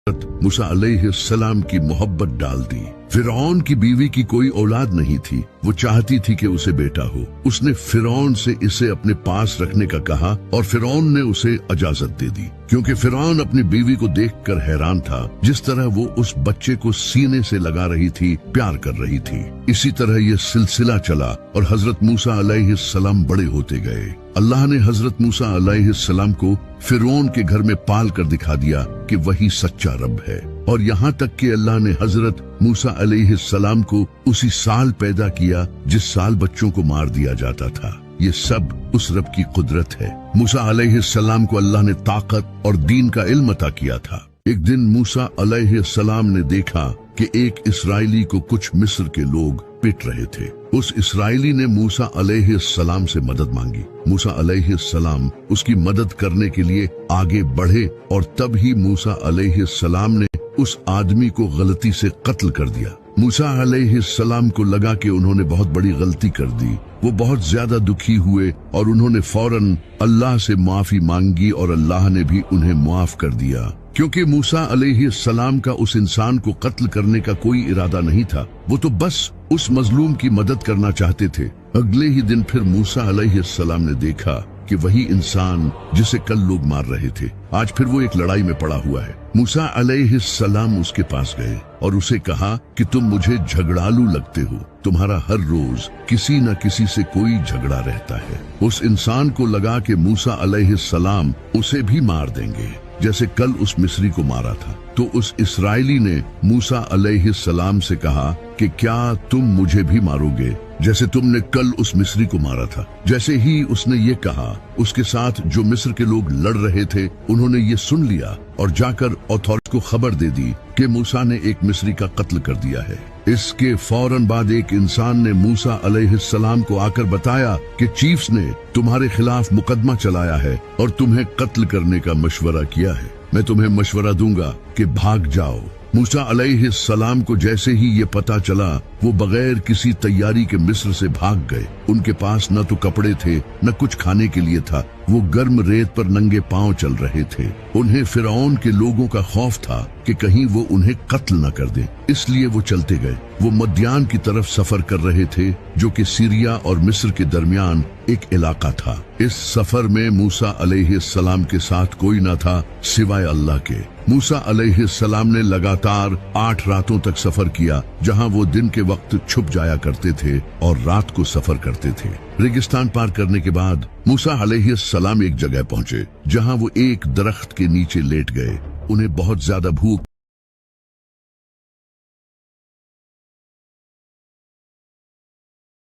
मूसा अलैहिस्सलाम की मोहब्बत डाल दी। फिरौन की बीवी की कोई औलाद नहीं थी, वो चाहती थी कि उसे बेटा हो। उसने फिरौन से इसे अपने पास रखने का कहा और फिरौन ने उसे इजाजत दे दी, क्योंकि फिरौन अपनी बीवी को देखकर हैरान था, जिस तरह वो उस बच्चे को सीने से लगा रही थी, प्यार कर रही थी। इसी तरह ये सिलसिला चला और हजरत मूसा अलैहिस्सलाम बड़े होते गए। अल्लाह ने हजरत मूसा अलैहिस्सलाम को फिरौन के घर में पाल कर दिखा दिया कि वही सच्चा रब है, और यहाँ तक कि अल्लाह ने हजरत मूसा अलैहिस्सलाम को उसी साल पैदा किया जिस साल बच्चों को मार दिया जाता था। ये सब उस रब की कुदरत है। मूसा अलैहिस्सलाम को अल्लाह ने ताकत और दीन का इल्म अता किया था। एक दिन मूसा अलैहिस्सलाम ने देखा कि एक इसराइली को कुछ मिस्र के लोग पिट रहे थे। उस इसराइली ने मूसा अलैहिस्सलाम से मदद मांगी। मूसा अलैहिस्सलाम उसकी मदद करने के लिए आगे बढ़े और तब ही मूसा अलैहिस्सलाम ने उस आदमी को गलती से कत्ल कर दिया। मूसा अलैहिस्सलाम को लगा कि उन्होंने बहुत बड़ी गलती कर दी। वो बहुत ज्यादा दुखी हुए और उन्होंने फौरन अल्लाह से माफी मांगी और अल्लाह ने भी उन्हें माफ कर दिया, क्योंकि मूसा अलैहिस्सलाम का उस इंसान को कत्ल करने का कोई इरादा नहीं था। वो तो बस उस मजलूम की मदद करना चाहते थे। अगले ही दिन फिर मूसा अलैहिस्सलाम ने देखा कि वही इंसान जिसे कल लोग मार रहे थे, आज फिर वो एक लड़ाई में पड़ा हुआ है। मूसा अलैहिस्सलाम उसके पास गए और उसे कहा कि तुम मुझे झगड़ालू लगते हो, तुम्हारा हर रोज किसी न किसी से कोई झगड़ा रहता है। उस इंसान को लगा कि मूसा अलैहिस्सलाम उसे भी मार देंगे, जैसे कल उस मिस्री को मारा था। तो उस इसराइली ने मूसा अलैहिस्सलाम से कहा कि क्या तुम मुझे भी मारोगे, जैसे तुमने कल उस मिस्री को मारा था। जैसे ही उसने ये कहा, उसके साथ जो मिस्र के लोग लड़ रहे थे उन्होंने ये सुन लिया और जाकर अथॉरिटी को खबर दे दी कि मूसा ने एक मिस्री का कत्ल कर दिया है। इसके फौरन बाद एक इंसान ने मूसा अलैहिस्सलाम को आकर बताया कि चीफ्स ने तुम्हारे खिलाफ मुकदमा चलाया है और तुम्हें कत्ल करने का मशवरा किया है। मैं तुम्हें मशवरा दूंगा कि भाग जाओ। मूसा अलैहिस्सलाम को जैसे ही ये पता चला, वो बगैर किसी तैयारी के मिस्र से भाग गए। उनके पास न तो कपड़े थे न कुछ खाने के लिए था। वो गर्म रेत पर नंगे पांव चल रहे थे। उन्हें फिरौन के लोगों का खौफ था कि कहीं वो उन्हें कत्ल न कर दे, इसलिए वो चलते गए। वो मद्यान की तरफ सफर कर रहे थे, जो कि सीरिया और मिस्र के दरमियान एक इलाका था। इस सफर में मूसा अलैहिस्सलाम के साथ कोई न था सिवाय अल्लाह के। मूसा अलैहिस्सलाम ने लगातार 8 रातों तक सफर किया, जहां वो दिन के वक्त छुप जाया करते थे और रात को सफर करते थे। रेगिस्तान पार करने के बाद मूसा अलैहिस्सलाम एक जगह पहुंचे, जहां वो एक दरख्त के नीचे लेट गए। उन्हें बहुत ज्यादा भूख